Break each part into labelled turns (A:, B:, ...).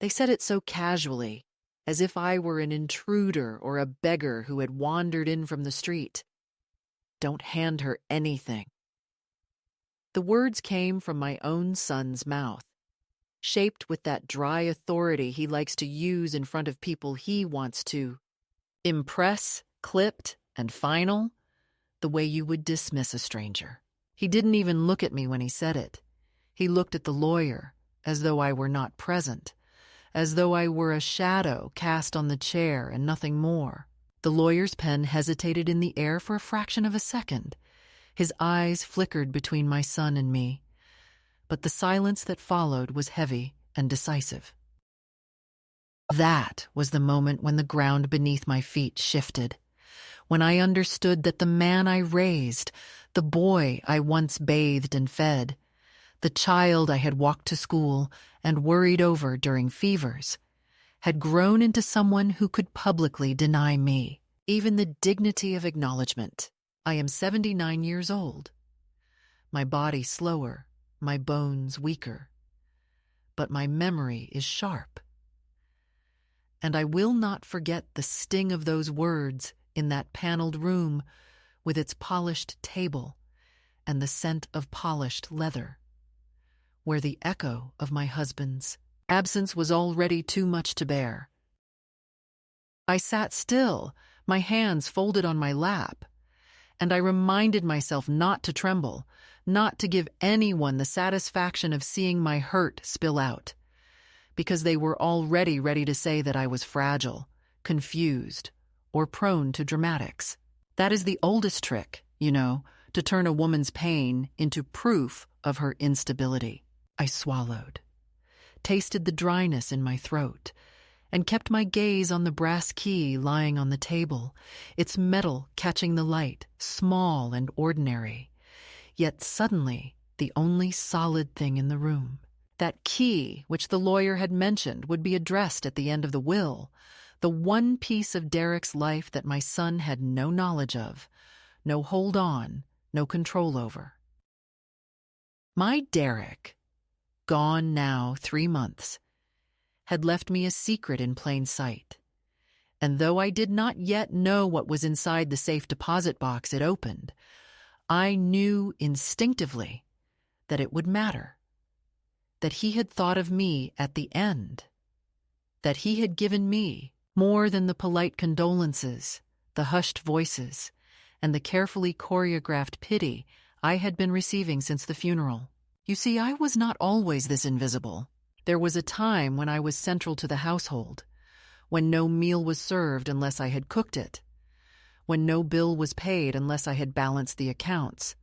A: They said it so casually, as if I were an intruder or a beggar who had wandered in from the street. Don't hand her anything. The words came from my own son's mouth, shaped with that dry authority he likes to use in front of people he wants to impress, clipped, and final, the way you would dismiss a stranger. He didn't even look at me when he said it. He looked at the lawyer, as though I were not present, as though I were a shadow cast on the chair and nothing more. The lawyer's pen hesitated in the air for a fraction of a second. His eyes flickered between my son and me, but the silence that followed was heavy and decisive. That was the moment when the ground beneath my feet shifted, when I understood that the man I raised, the boy I once bathed and fed, the child I had walked to school and worried over during fevers, had grown into someone who could publicly deny me even the dignity of acknowledgement. I am 79 years old. My body slower, my bones weaker, but my memory is sharp. And I will not forget the sting of those words in that paneled room with its polished table and the scent of polished leather, where the echo of my husband's absence was already too much to bear. I sat still, my hands folded on my lap, and I reminded myself not to tremble, not to give anyone the satisfaction of seeing my hurt spill out, because they were already ready to say that I was fragile, confused, or prone to dramatics. That is the oldest trick, you know, to turn a woman's pain into proof of her instability. I swallowed, tasted the dryness in my throat, and kept my gaze on the brass key lying on the table, its metal catching the light, small and ordinary, yet suddenly the only solid thing in the room. That key which the lawyer had mentioned would be addressed at the end of the will, the one piece of Derek's life that my son had no knowledge of, no hold on, no control over. My Derek, gone now 3 months, had left me a secret in plain sight, and though I did not yet know what was inside the safe deposit box it opened, I knew instinctively that it would matter, that he had thought of me at the end, that he had given me more than the polite condolences, the hushed voices, and the carefully choreographed pity I had been receiving since the funeral. You see, I was not always this invisible. There was a time when I was central to the household, when no meal was served unless I had cooked it, when no bill was paid unless I had balanced the accounts,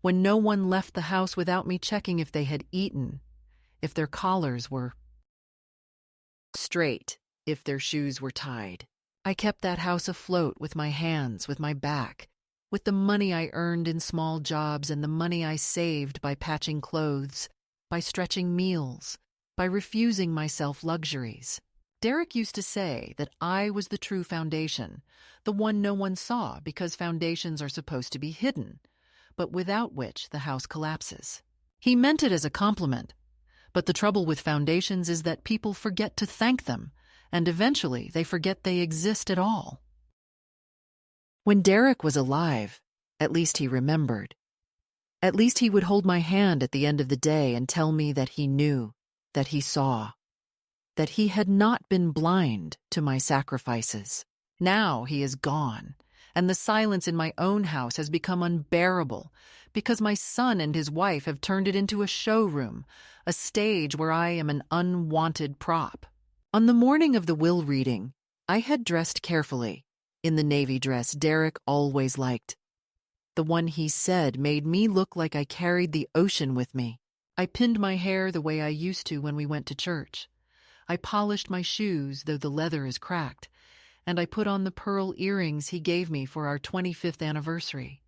A: when no one left the house without me checking if they had eaten, if their collars were straight, if their shoes were tied. I kept that house afloat with my hands, with my back, with the money I earned in small jobs and the money I saved by patching clothes, by stretching meals, by refusing myself luxuries. Derek used to say that I was the true foundation, the one no one saw because foundations are supposed to be hidden, but without which the house collapses. He meant it as a compliment, but the trouble with foundations is that people forget to thank them, and eventually they forget they exist at all. When Derek was alive, at least he remembered. At least he would hold my hand at the end of the day and tell me that he knew, that he saw, that he had not been blind to my sacrifices. Now he is gone, and the silence in my own house has become unbearable because my son and his wife have turned it into a showroom, a stage where I am an unwanted prop. On the morning of the will reading, I had dressed carefully, in the navy dress Derek always liked. The one he said made me look like I carried the ocean with me. I pinned my hair the way I used to when we went to church. I polished my shoes, though the leather is cracked, and I put on the pearl earrings he gave me for our 25th anniversary.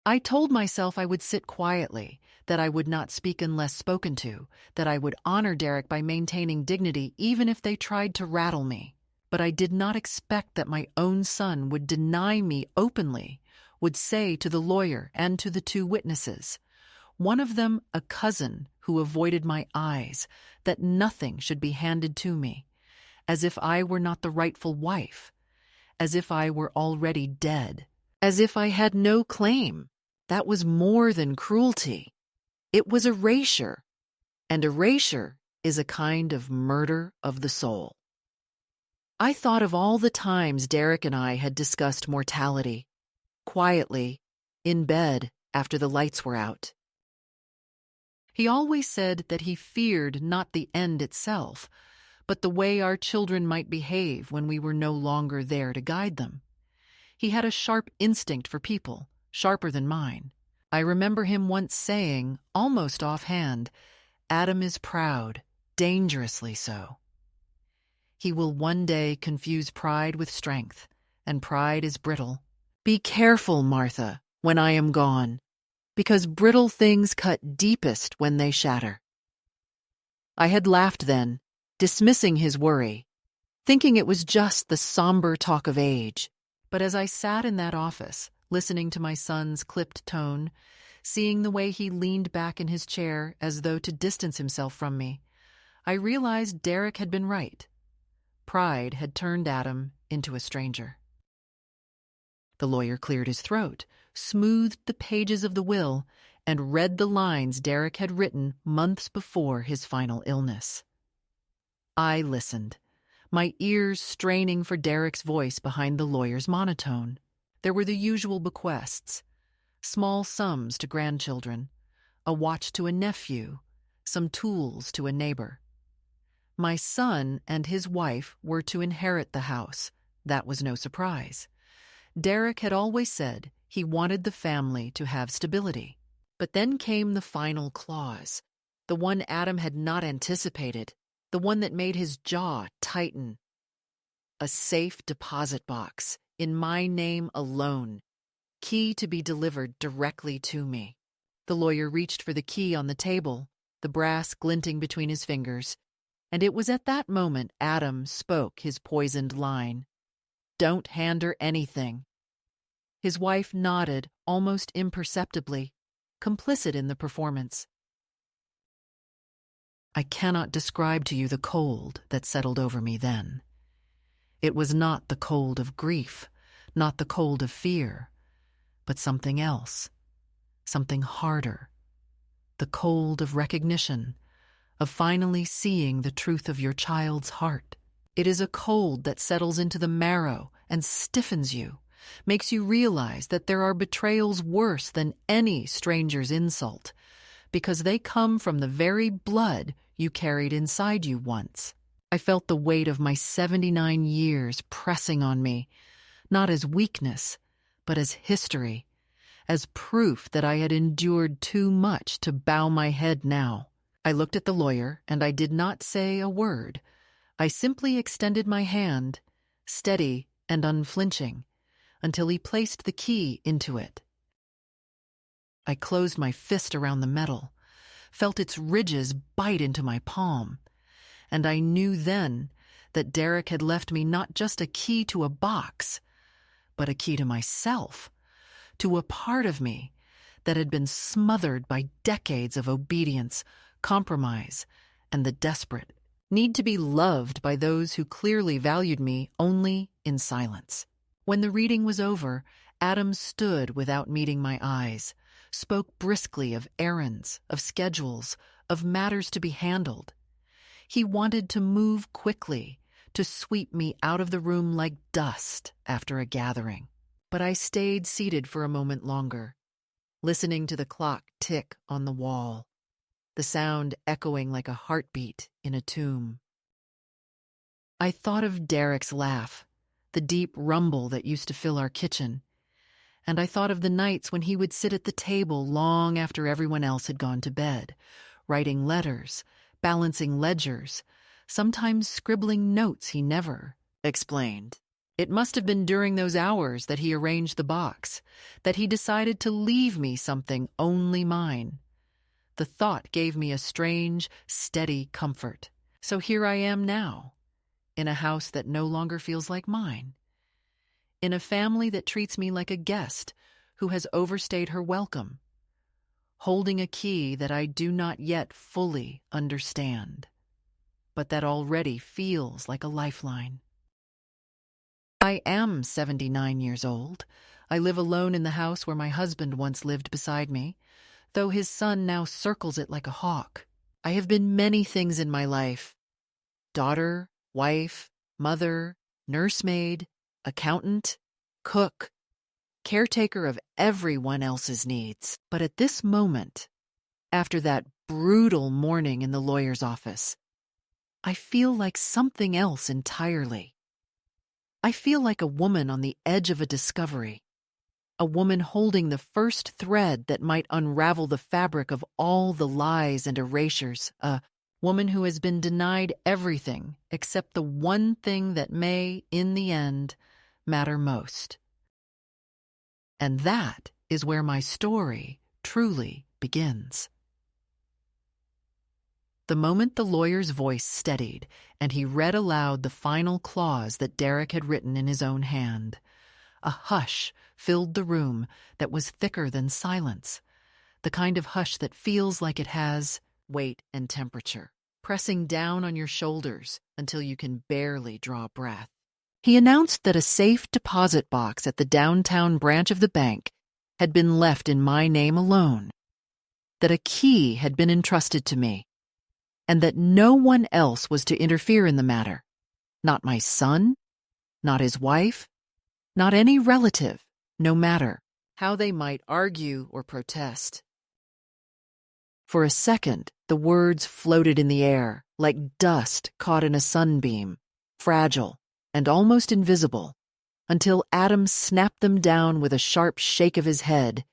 A: I told myself I would sit quietly, that I would not speak unless spoken to, that I would honor Derek by maintaining dignity even if they tried to rattle me. But I did not expect that my own son would deny me openly, would say to the lawyer and to the 2 witnesses, one of them a cousin who avoided my eyes, that nothing should be handed to me, as if I were not the rightful wife, as if I were already dead, as if I had no claim. That was more than cruelty. It was erasure, and erasure is a kind of murder of the soul. I thought of all the times Derek and I had discussed mortality, quietly, in bed after the lights were out. He always said that he feared not the end itself, but the way our children might behave when we were no longer there to guide them. He had a sharp instinct for people, sharper than mine. I remember him once saying, almost offhand, "Adam is proud, dangerously so. He will one day confuse pride with strength, and pride is brittle. Be careful, Martha, when I am gone, because brittle things cut deepest when they shatter." I had laughed then, dismissing his worry, thinking it was just the somber talk of age. But as I sat in that office, listening to my son's clipped tone, seeing the way he leaned back in his chair as though to distance himself from me, I realized Derek had been right. Pride had turned Adam into a stranger. The lawyer cleared his throat, smoothed the pages of the will, and read the lines Derek had written months before his final illness. I listened, my ears straining for Derek's voice behind the lawyer's monotone. There were the usual bequests, small sums to grandchildren, a watch to a nephew, some tools to a neighbor. My son and his wife were to inherit the house. That was no surprise. Derek had always said he wanted the family to have stability. But then came the final clause, the one Adam had not anticipated, the one that made his jaw tighten. A safe deposit box, in my name alone, key to be delivered directly to me. The lawyer reached for the key on the table, the brass glinting between his fingers, and it was at that moment Adam spoke his poisoned line. "Don't hand her anything." His wife nodded almost imperceptibly, complicit in the performance. I cannot describe to you the cold that settled over me then. It was not the cold of grief, not the cold of fear, but something else, something harder. The cold of recognition, of finally seeing the truth of your child's heart. It is a cold that settles into the marrow and stiffens you, makes you realize that there are betrayals worse than any stranger's insult, because they come from the very blood you carried inside you once. I felt the weight of my 79 years pressing on me, not as weakness, but as history, as proof that I had endured too much to bow my head now. I looked at the lawyer, and I did not say a word. I simply extended my hand, steady and unflinching, until he placed the key into it. I closed my fist around the metal, felt its ridges bite into my palm, and I knew then that Derek had left me not just a key to a box, but a key to myself, to a part of me that had been smothered by decades of obedience, compromise, and the desperate need to be loved by those who clearly valued me only in silence. When the reading was over, Adam stood without meeting my eyes, spoke briskly of errands, of schedules, of matters to be handled. He wanted to move quickly, to sweep me out of the room like dust after a gathering. But I stayed seated for a moment longer, listening to the clock tick on the wall, the sound echoing like a heartbeat in a tomb. I thought of Derek's laugh, the deep rumble that used to fill our kitchen, and I thought of the nights when he would sit at the table long after everyone else had gone to bed, writing letters, balancing ledgers, sometimes scribbling notes he never explained. It must have been during those hours that he arranged the box, that he decided to leave me something only mine. The thought gave me a strange, steady comfort. So here I am now, in a house that no longer feels like mine, in a family that treats me like a guest who has overstayed her welcome, holding a key that I do not yet fully understand, but that already feels like a lifeline. I am 79 years old. I live alone in the house where my husband once lived beside me, though his son now circles it like a hawk. I have been many things in my life: daughter, wife, mother, nursemaid, accountant, cook, caretaker of everyone else's needs. But at this moment, after that brutal morning in the lawyer's office, I feel like something else entirely. I feel like a woman on the edge of a discovery, a woman holding the first thread that might unravel the fabric of all the lies and erasures, a woman who has been denied everything except the one thing that may, in the end, matter most. And that is where my story truly begins. The moment the lawyer's voice steadied and he read aloud the final clause that Derek had written in his own hand, a hush filled the room that was thicker than silence, the kind of hush that feels like it has weight and temperature, pressing down on your shoulders until you can barely draw breath. He announced that a safe deposit box at the downtown branch of the bank had been left in my name alone, that a key had been entrusted to me, and that no one else was to interfere in the matter. Not my son, not his wife, not any relative, no matter how they might argue or protest. For a second, the words floated in the air like dust caught in a sunbeam, fragile and almost invisible, until Adam snapped them down with a sharp shake of his head,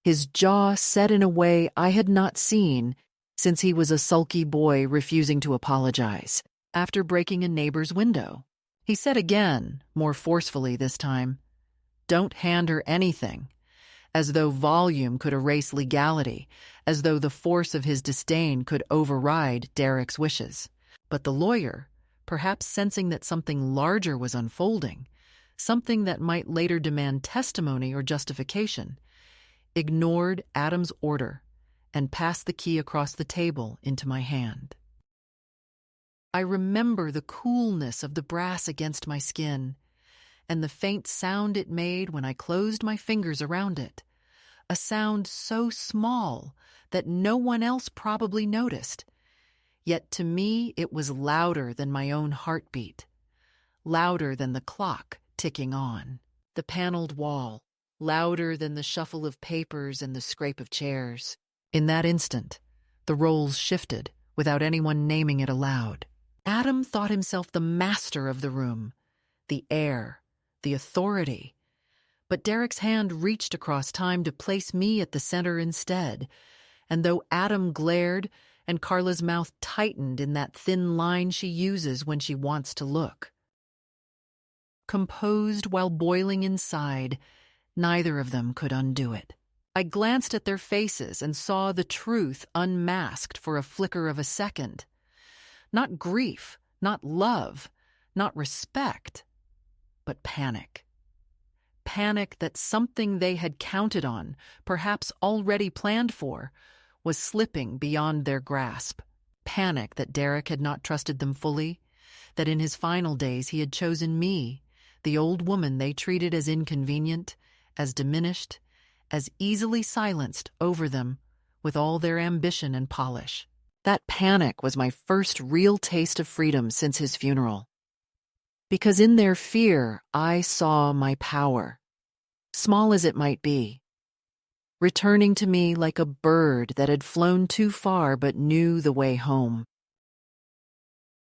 A: his jaw set in a way I had not seen since he was a sulky boy refusing to apologize after breaking a neighbor's window. He said again, more forcefully this time, "Don't hand her anything," as though volume could erase legality, as though the force of his disdain could override Derek's wishes. But the lawyer, perhaps sensing that something larger was unfolding, something that might later demand testimony or justification, ignored Adam's order and passed the key across the table into my hand. I remember the coolness of the brass against my skin and the faint sound it made when I closed my fingers around it, a sound so small that no one else probably noticed. Yet to me it was louder than my own heartbeat, louder than the clock ticking on, the paneled wall, louder than the shuffle of papers and the scrape of chairs. In that instant, the roles shifted without anyone naming it aloud. Adam thought himself the master of the room, the heir, the authority. But Derek's hand reached across time to place me at the center instead, and though Adam glared and Carla's mouth tightened in that thin line she uses when she wants to look, composed while boiling inside, neither of them could undo it. I glanced at their faces and saw the truth unmasked for a flicker of a second. Not grief, not love, not respect, but panic. Panic that something they had counted on, perhaps already planned for, was slipping beyond their grasp. Panic that Derek had not trusted them fully, that in his final days he had chosen me, the old woman they treated as inconvenient, as diminished, as easily silenced over them with all their ambition and polish. That panic was my first real taste of freedom since his funeral. Because in their fear, I saw my power, small as it might be, returning to me like a bird that had flown too far but knew the way home.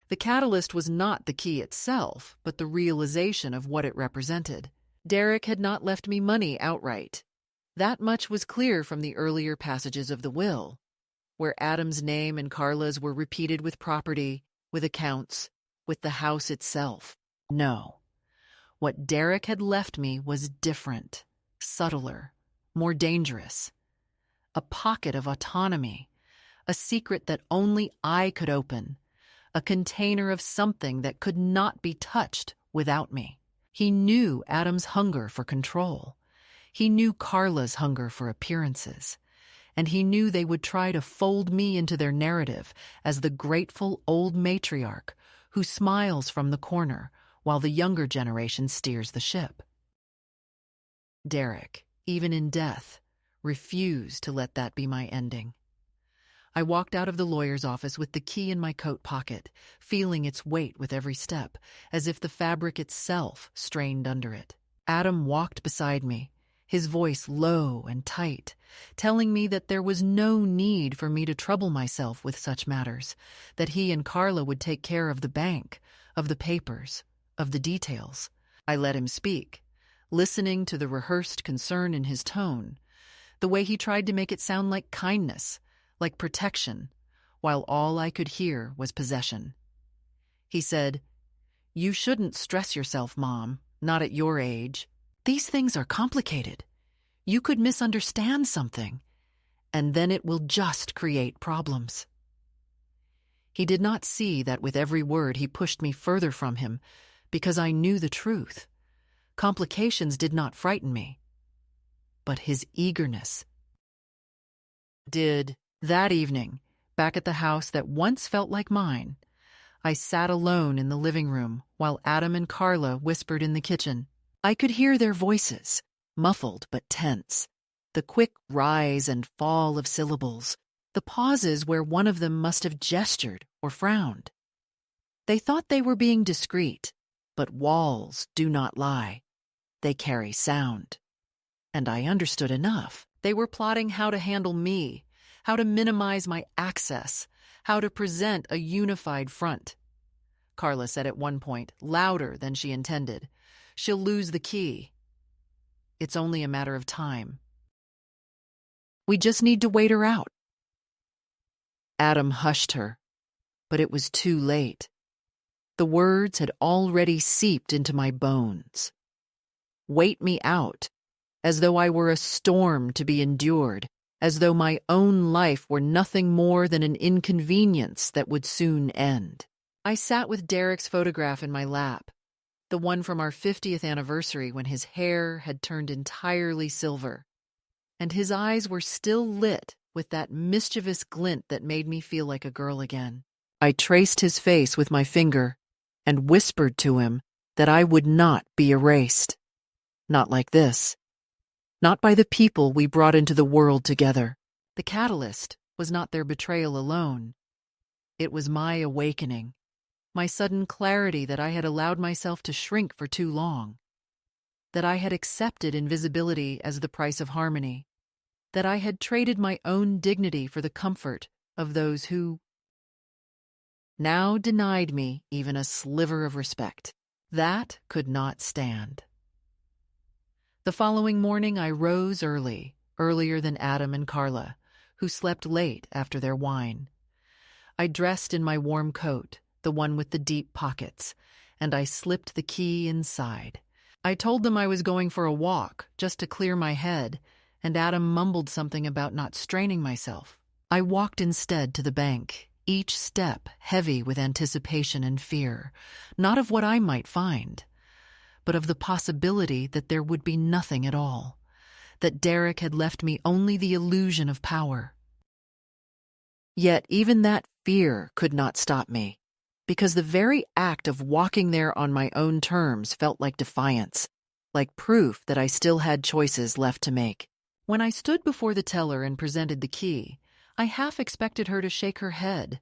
A: The catalyst was not the key itself, but the realization of what it represented. Derek had not left me money outright. That much was clear from the earlier passages of the will, where Adam's name and Carla's were repeated with property, with accounts, with the house itself. No. What Derek had left me was different, subtler, more dangerous. A pocket of autonomy, a secret that only I could open, a container of something that could not be touched without me. He knew Adam's hunger for control. He knew Carla's hunger for appearances. and he knew they would try to fold me into their narrative as the grateful old matriarch who smiles from the corner while the younger generation steers the ship. Derek, even in death, refused to let that be my ending. I walked out of the lawyer's office with the key in my coat pocket, feeling its weight with every step, as if the fabric itself strained under it. Adam walked beside me, his voice low and tight, telling me that there was no need for me to trouble myself with such matters, that he and Carla would take care of the bank, of the papers, of the details. I let him speak, listening to the rehearsed concern in his tone, the way he tried to make it sound like kindness, like protection, while all I could hear was possession. He said, "You shouldn't stress yourself, Mom, not at your age. These things are complicated. You could misunderstand something, and then it will just create problems." He did not see that with every word he pushed me further from him, because I knew the truth. Complications did not frighten me, but his eagerness did. That evening, back at the house that once felt like mine, I sat alone in the living room while Adam and Carla whispered in the kitchen. I could hear their voices, muffled but tense, the quick rise and fall of syllables, the pauses where one of them must have gestured or frowned. They thought they were being discreet, but walls do not lie. They carry sound. And I understood enough. They were plotting how to handle me, how to minimize my access, how to present a unified front. Carla said at one point, louder than she intended, "She'll lose the key. It's only a matter of time. We just need to wait her out." Adam hushed her, but it was too late. The words had already seeped into my bones. Wait me out, as though I were a storm to be endured, as though my own life were nothing more than an inconvenience that would soon end. I sat with Derek's photograph in my lap, the one from our 50th anniversary when his hair had turned entirely silver, and his eyes were still lit with that mischievous glint that made me feel like a girl again. I traced his face with my finger and whispered to him that I would not be erased. Not like this. Not by the people we brought into the world together. The catalyst was not their betrayal alone. It was my awakening, my sudden clarity that I had allowed myself to shrink for too long, that I had accepted invisibility as the price of harmony, that I had traded my own dignity for the comfort of those who now denied me even a sliver of respect. That could not stand. The following morning I rose early, earlier than Adam and Carla, who slept late after their wine. I dressed in my warm coat, the one with the deep pockets, and I slipped the key inside. I told them I was going for a walk, just to clear my head, and Adam mumbled something about not straining myself. I walked instead to the bank, each step heavy with anticipation and fear, not of what I might find, but of the possibility that there would be nothing at all, that Derek had left me only the illusion of power. Yet even that fear could not stop me, because the very act of walking there on my own terms felt like defiance, like proof that I still had choices left to make. When I stood before the teller and presented the key, I half expected her to shake her head,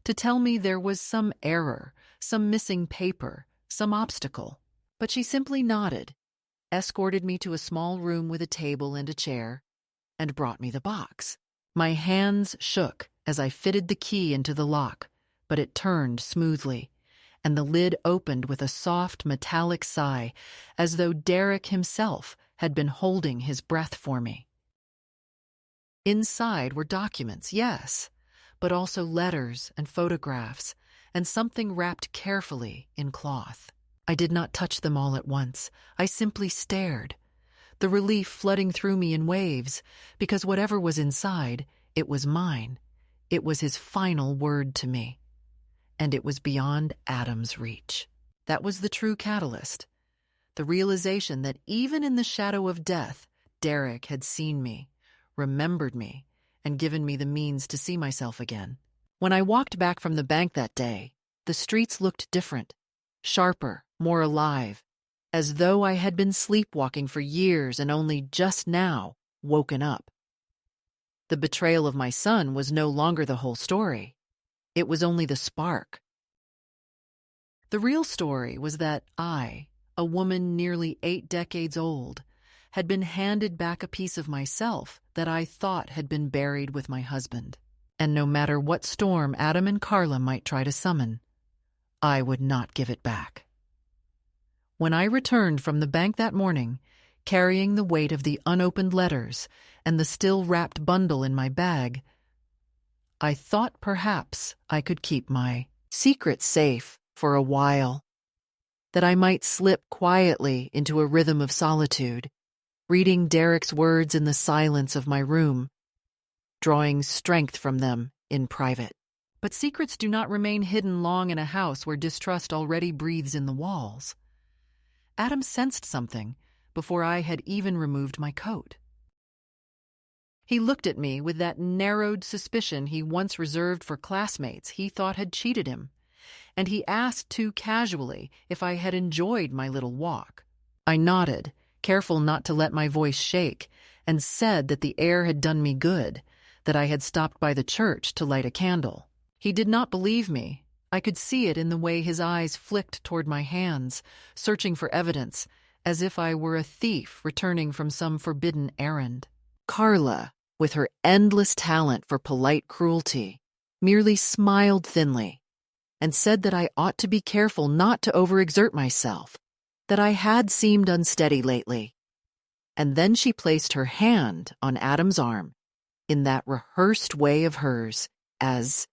A: to tell me there was some error, some missing paper, some obstacle. But she simply nodded, escorted me to a small room with a table and a chair, and brought me the box. My hands shook as I fitted the key into the lock, but it turned smoothly, and the lid opened with a soft metallic sigh, as though Derek himself had been holding his breath for me. Inside were documents, yes, but also letters and photographs, and something wrapped carefully in cloth. I did not touch them all at once. I simply stared, the relief flooding through me in waves, because whatever was inside, it was mine. It was his final word to me, and it was beyond Adam's reach. That was the true catalyst, the realization that even in the shadow of death, Derek had seen me, remembered me, and given me the means to see myself again. When I walked back from the bank that day, the streets looked different, sharper, more alive, as though I had been sleepwalking for years and only just now woken up. The betrayal of my son was no longer the whole story. It was only the spark. The real story was that I, a woman nearly 8 decades old, had been handed back a piece of myself that I thought had been buried with my husband. And no matter what storm Adam and Carla might try to summon, I would not give it back. When I returned from the bank that morning, carrying the weight of the unopened letters and the still wrapped bundle in my bag, I thought perhaps I could keep my secret safe for a while, that I might slip quietly into a rhythm of solitude, reading Derek's words in the silence of my room, drawing strength from them in private. But secrets do not remain hidden long in a house where distrust already breathes in the walls. Adam sensed something before I had even removed my coat. He looked at me with that narrowed suspicion he once reserved for classmates he thought had cheated him, and he asked too casually if I had enjoyed my little walk. I nodded, careful not to let my voice shake, and said that the air had done me good, that I had stopped by the church to light a candle. He did not believe me. I could see it in the way his eyes flicked toward my hands, searching for evidence, as if I were a thief returning from some forbidden errand. Carla, with her endless talent for polite cruelty, merely smiled thinly and said that I ought to be careful not to overexert myself, that I had seemed unsteady lately. And then she placed her hand on Adam's arm in that rehearsed way of hers, as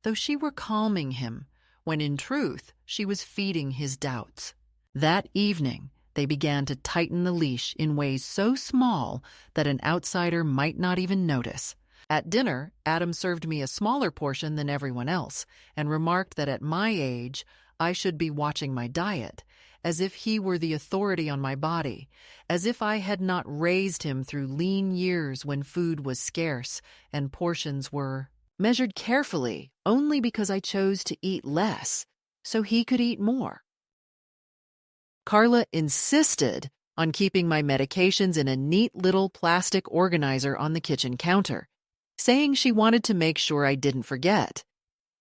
A: though she were calming him, when in truth she was feeding his doubts. That evening, they began to tighten the leash in ways so small that an outsider might not even notice. At dinner, Adam served me a smaller portion than everyone else and remarked that at my age, I should be watching my diet, as if he were the authority on my body, as if I had not raised him through lean years when food was scarce and portions were measured carefully only because I chose to eat less so he could eat more. Carla insisted on keeping my medications in a neat little plastic organizer on the kitchen counter, saying she wanted to make sure I didn't forget,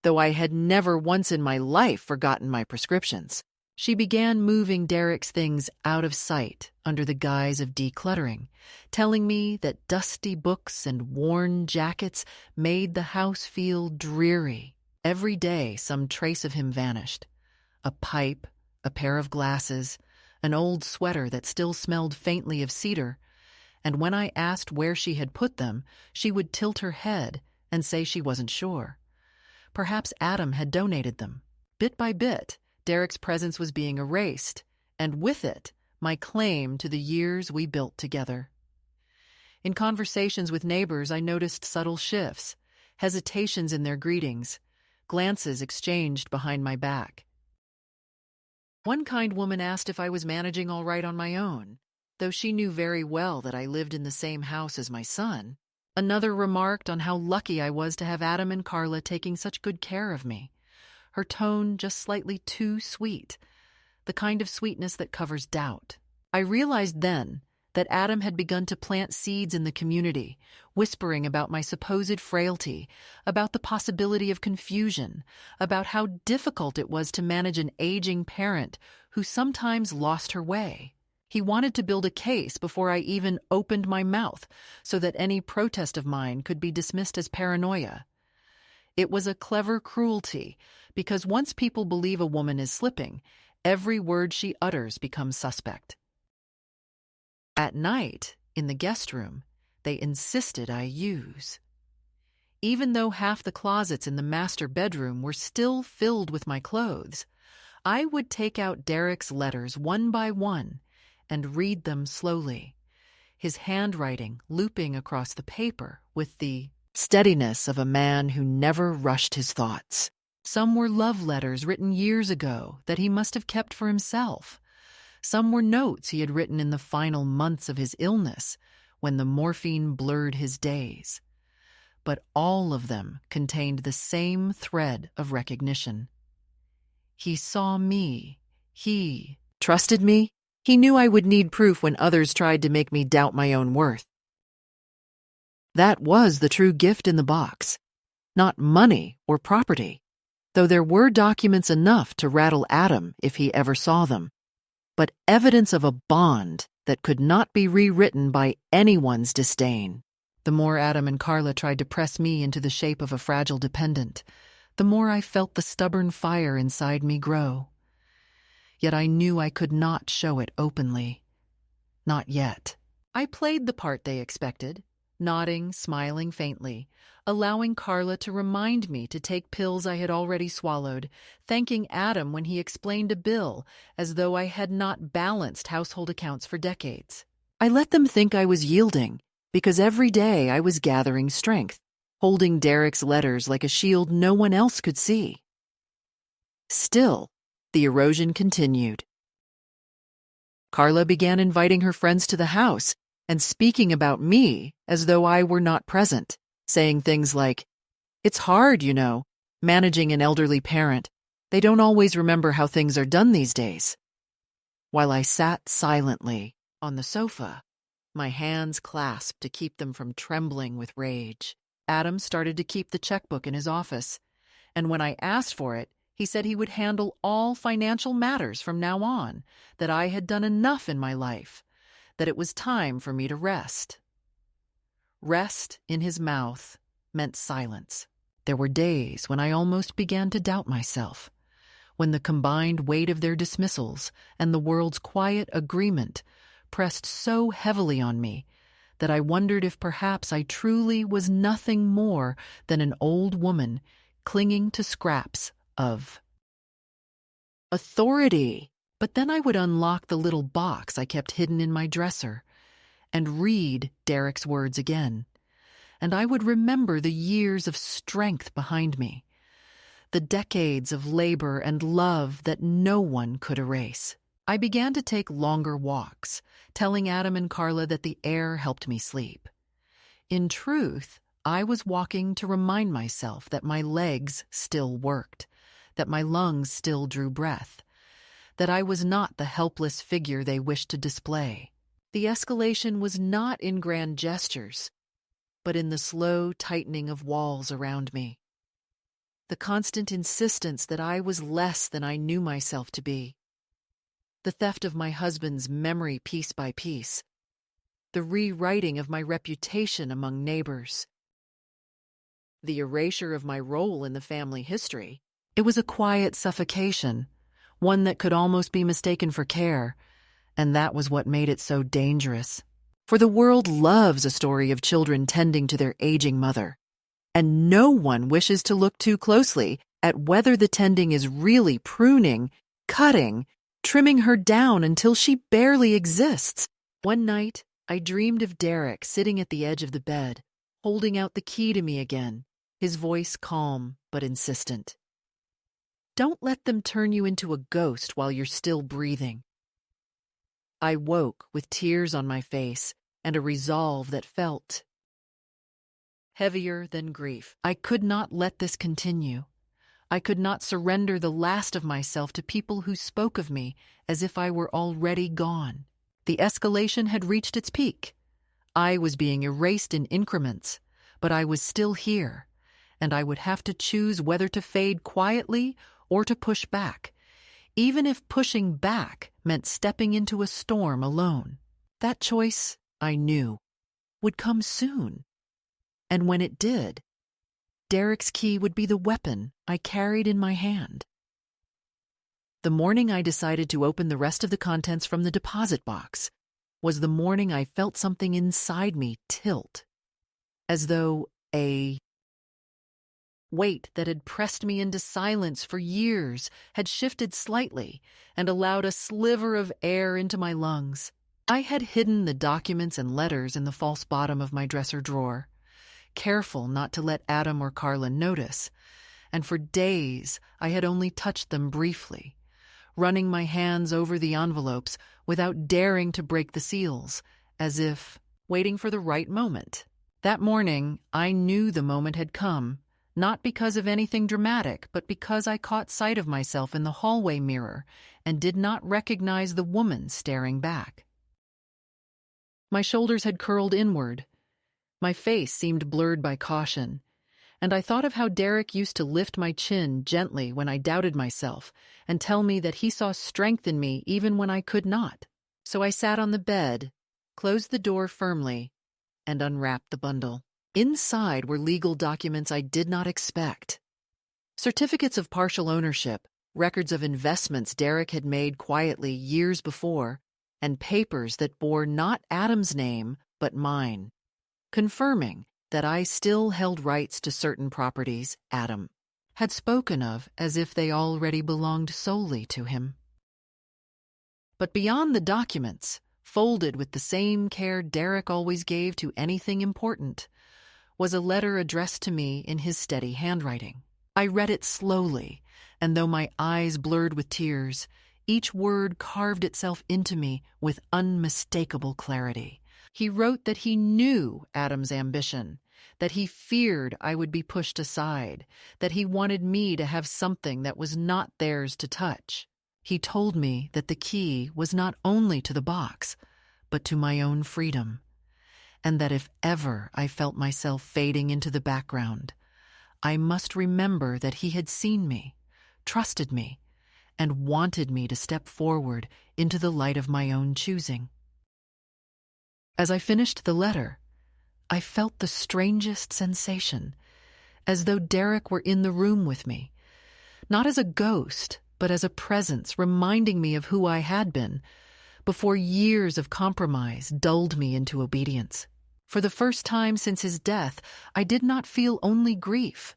A: though I had never once in my life forgotten my prescriptions. She began moving Derek's things out of sight under the guise of decluttering, telling me that dusty books and worn jackets made the house feel dreary. Every day some trace of him vanished. A pipe, a pair of glasses, an old sweater that still smelled faintly of cedar, and when I asked where she had put them, she would tilt her head and say she wasn't sure. Perhaps Adam had donated them. Bit by bit, Derek's presence was being erased, and with it, my claim to the years we built together. In conversations with neighbors, I noticed subtle shifts, hesitations in their greetings, glances exchanged behind my back. One kind woman asked if I was managing all right on my own, though she knew very well that I lived in the same house as my son. Another remarked on how lucky I was to have Adam and Carla taking such good care of me, her tone just slightly too sweet, the kind of sweetness that covers doubt. I realized then that Adam had begun to plant seeds in the community, whispering about my supposed frailty, about the possibility of confusion, about how difficult it was to manage an aging parent who sometimes lost her way. He wanted to build a case before I even opened my mouth so that any protest of mine could be dismissed as paranoia. It was a clever cruelty, because once people believe a woman is slipping, every word she utters becomes suspect. At night, in the guest room, they insisted I use. Even though half the closets in the master bedroom were still filled with my clothes, I would take out Derek's letters one by one and read them slowly, his handwriting looping across the paper with the steadiness of a man who never rushed his thoughts. Some were love letters written years ago that he must have kept for himself. Some were notes he had written in the final months of his illness, when the morphine blurred his days. But all of them contained the same thread of recognition. He saw me. He trusted me. He knew I would need proof when others tried to make me doubt my own worth. That was the true gift in the box, not money or property, though there were documents enough to rattle Adam if he ever saw them, but evidence of a bond that could not be rewritten by anyone's disdain. The more Adam and Carla tried to press me into the shape of a fragile dependent, the more I felt the stubborn fire inside me grow. Yet I knew I could not show it openly. Not yet. I played the part they expected, nodding, smiling faintly, allowing Carla to remind me to take pills I had already swallowed, thanking Adam when he explained a bill as though I had not balanced household accounts for decades. I let them think I was yielding, because every day I was gathering strength, holding Derek's letters like a shield no one else could see. Still, the erosion continued. Carla began inviting her friends to the house and speaking about me as though I were not present, saying things like, "It's hard, managing an elderly parent. They don't always remember how things are done these days." While I sat silently on the sofa, my hands clasped to keep them from trembling with rage, Adam started to keep the checkbook in his office, and when I asked for it, he said he would handle all financial matters from now on, that I had done enough in my life, that it was time for me to rest. Rest in his mouth meant silence. There were days when I almost began to doubt myself, when the combined weight of their dismissals and the world's quiet agreement pressed so heavily on me that I wondered if perhaps I truly was nothing more than an old woman clinging to scraps of authority. But then I would unlock the little box I kept hidden in my dresser and read Derek's words again, and I would remember the years of strength behind me, the decades of labor and love that no one could erase. I began to take longer walks, telling Adam and Carla that the air helped me sleep. In truth, I was walking to remind myself that my legs still worked, that my lungs still drew breath, that I was not the helpless figure they wished to display. The escalation was not in grand gestures, but in the slow tightening of walls around me. The constant insistence that I was less than I knew myself to be. The theft of my husband's memory piece by piece. The rewriting of my reputation among neighbors. The erasure of my role in the family history. It was a quiet suffocation, one that could almost be mistaken for care, and that was what made it so dangerous. For the world loves a story of children tending to their aging mother, and no one wishes to look too closely at whether the tending is really pruning, cutting, trimming her down until she barely exists. One night, I dreamed of Derek sitting at the edge of the bed, holding out the key to me again, his voice calm but insistent. "Don't let them turn you into a ghost while you're still breathing." I woke with tears on my face and a resolve that felt heavier than grief. I could not let this continue. I could not surrender the last of myself to people who spoke of me as if I were already gone. The escalation had reached its peak. I was being erased in increments, but I was still here, and I would have to choose whether to fade quietly or to push back, even if pushing back meant stepping into a storm alone. That choice, I knew, would come soon. And when it did, Derek's key would be the weapon I carried in my hand. The morning I decided to open the rest of the contents from the deposit box was the morning I felt something inside me tilt, as though a weight that had pressed me into silence for years had shifted slightly and allowed a sliver of air into my lungs. I had hidden the documents and letters in the false bottom of my dresser drawer, careful not to let Adam or Carla notice, and for days I had only touched them briefly, running my hands over the envelopes without daring to break the seals, as if waiting for the right moment. That morning, I knew the moment had come, not because of anything dramatic, but because I caught sight of myself in the hallway mirror and did not recognize the woman staring back. My shoulders had curled inward. My face seemed blurred by caution, and I thought of how Derek used to lift my chin gently when I doubted myself and tell me that he saw strength in me even when I could not. So I sat on the bed, closed the door firmly, and unwrapped the bundle. Inside were legal documents I did not expect. Certificates of partial ownership, records of investments Derek had made quietly years before, and papers that bore not Adam's name, but mine, confirming that I still held rights to certain properties Adam had spoken of as if they already belonged solely to him. But beyond the documents, folded with the same care Derek always gave to anything important, was a letter addressed to me in his steady handwriting. I read it slowly, and though my eyes blurred with tears, each word carved itself into me with unmistakable clarity. He wrote that he knew Adam's ambition, that he feared I would be pushed aside, that he wanted me to have something that was not theirs to touch. He told me that the key was not only to the box, but to my own freedom, and that if ever I felt myself fading into the background, I must remember that he had seen me, trusted me, and wanted me to step forward into the light of my own choosing. As I finished the letter, I felt the strangest sensation, as though Derek were in the room with me, not as a ghost, but as a presence reminding me of who I had been, before years of compromise dulled me into obedience. For the first time since his death, I did not feel only grief.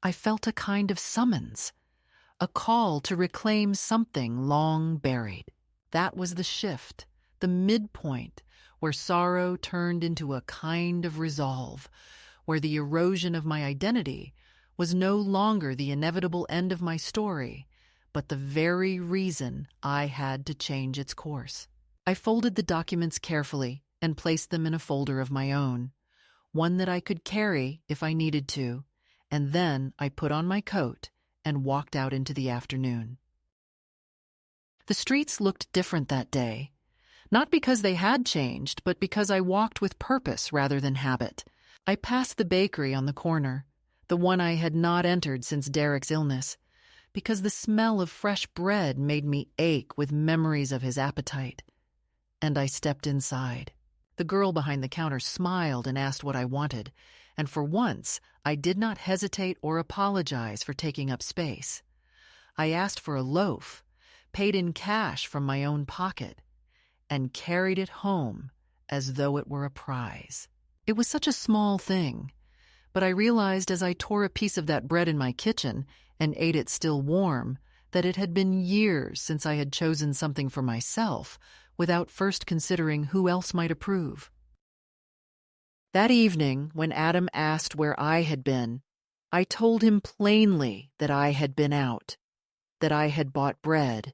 A: I felt a kind of summons, a call to reclaim something long buried. That was the shift, the midpoint, where sorrow turned into a kind of resolve, where the erosion of my identity was no longer the inevitable end of my story, but the very reason I had to change its course. I folded the documents carefully and placed them in a folder of my own, one that I could carry if I needed to, and then I put on my coat and walked out into the afternoon. The streets looked different that day, not because they had changed, but because I walked with purpose rather than habit. I passed the bakery on the corner, the one I had not entered since Derek's illness, because the smell of fresh bread made me ache with memories of his appetite. And I stepped inside. The girl behind the counter smiled and asked what I wanted, and for once I did not hesitate or apologize for taking up space. I asked for a loaf, paid in cash from my own pocket, and carried it home as though it were a prize. It was such a small thing, but I realized as I tore a piece of that bread in my kitchen and ate it still warm that it had been years since I had chosen something for myself without first considering who else might approve. That evening, when Adam asked where I had been, I told him plainly that I had been out, that I had bought bread,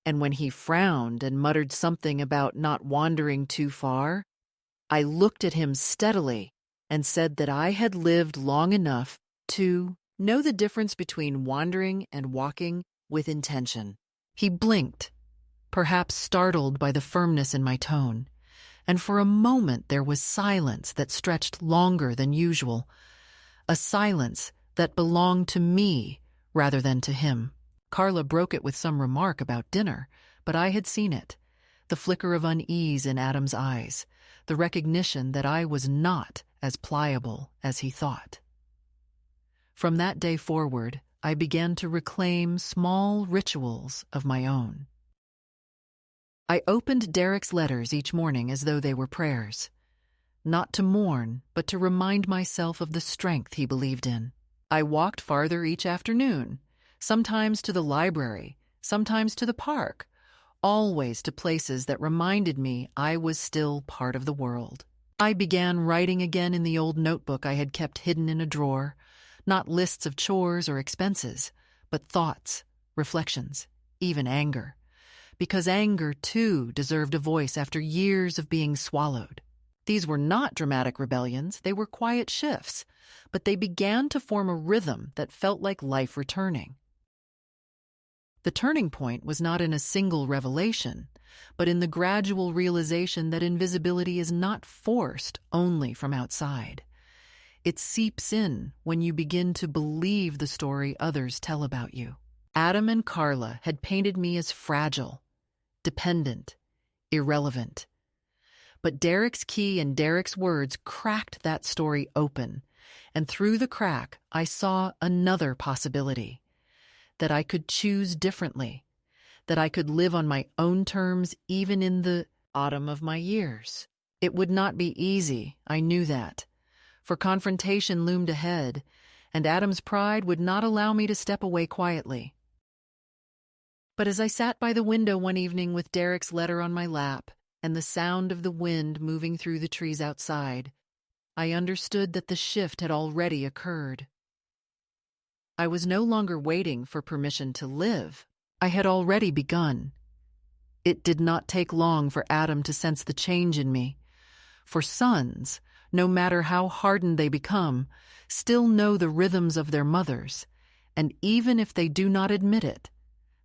A: and when he frowned and muttered something about not wandering too far, I looked at him steadily and said that I had lived long enough to know the difference between wandering and walking with intention. He blinked, perhaps startled by the firmness in my tone, and for a moment there was silence that stretched longer than usual, a silence that belonged to me rather than to him. Carla broke it with some remark about dinner, but I had seen it, the flicker of unease in Adam's eyes, the recognition that I was not as pliable as he thought. From that day forward, I began to reclaim small rituals of my own. I opened Derek's letters each morning as though they were prayers, not to mourn, but to remind myself of the strength he believed in. I walked farther each afternoon, sometimes to the library, sometimes to the park, always to places that reminded me I was still part of the world. I began writing again in the old notebook I had kept hidden in a drawer, not lists of chores or expenses, but thoughts, reflections, even anger, because anger, too, deserved a voice after years of being swallowed. These were not dramatic rebellions, they were quiet shifts, but they began to form a rhythm that felt like life returning. The turning point was not in a single revelation, but in the gradual realization that invisibility is not forced only from outside. It seeps in when you begin to believe the story others tell about you. Adam and Carla had painted me as fragile, dependent, irrelevant. But Derek's key and Derek's words cracked that story open, and through the crack I saw another possibility. That I could choose differently, that I could live on my own terms even in the autumn of my years. It would not be easy, I knew that, for confrontation loomed ahead, and Adam's pride would not allow me to step away quietly. But as I sat by the window one evening with Derek's letter on my lap and the sound of the wind moving through the trees outside, I understood that the shift had already occurred. I was no longer waiting for permission to live. I had already begun. It did not take long for Adam to sense the change in me. For sons, no matter how hardened they become, still know the rhythms of their mothers, and even if they do not admit it,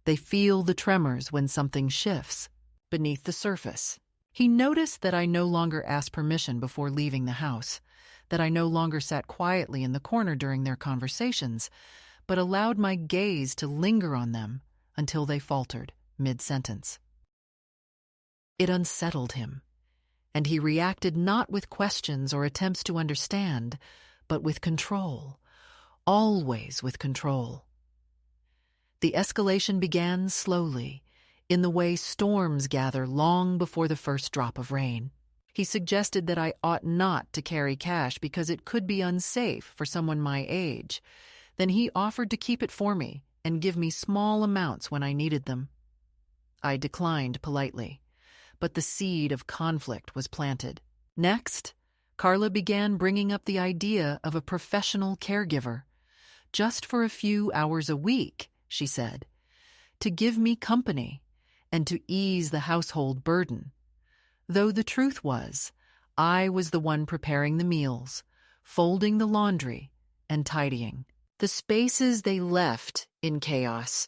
A: they feel the tremors when something shifts beneath the surface. He noticed that I no longer asked permission before leaving the house, that I no longer sat quietly in the corner during their conversations, but allowed my gaze to linger on them until they faltered mid-sentence. It unsettled him, and he reacted not with questions or attempts to understand, but with control, always with control. The escalation began slowly, in the way storms gather long before the first drop of rain. He suggested that I ought not to carry cash because it could be unsafe for someone my age. Then he offered to keep it for me and give me small amounts when I needed them. I declined politely, but the seed of conflict was planted. Next, Carla began bringing up the idea of a professional caregiver. Just for a few hours a week, she said, to give me company and to ease the household burden. Though the truth was, I was the one preparing the meals, folding the laundry, and tidying the spaces they left in chaos.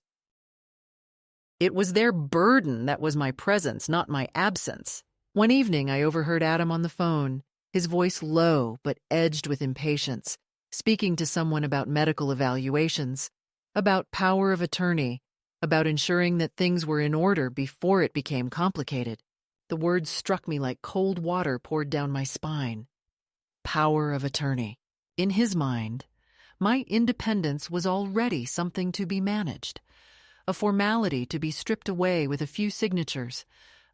A: It was their burden that was my presence, not my absence. One evening I overheard Adam on the phone, his voice low but edged with impatience, speaking to someone about medical evaluations, about power of attorney, about ensuring that things were in order before it became complicated. The words struck me like cold water poured down my spine. Power of attorney. In his mind, my independence was already something to be managed, a formality to be stripped away with a few signatures,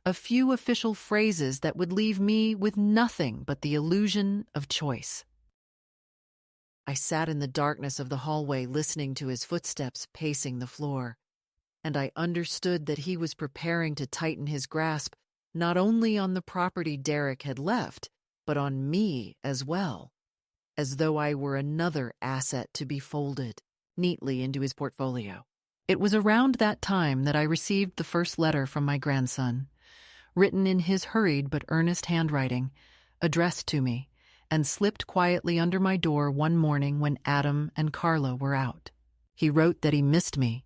A: a few official phrases that would leave me with nothing but the illusion of choice. I sat in the darkness of the hallway listening to his footsteps pacing the floor, and I understood that he was preparing to tighten his grasp not only on the property Derek had left, but on me as well, as though I were another asset to be folded neatly into his portfolio. It was around that time that I received the first letter from my grandson, written in his hurried but earnest handwriting, addressed to me, and slipped quietly under my door one morning when Adam and Carla were out. He wrote that he missed me,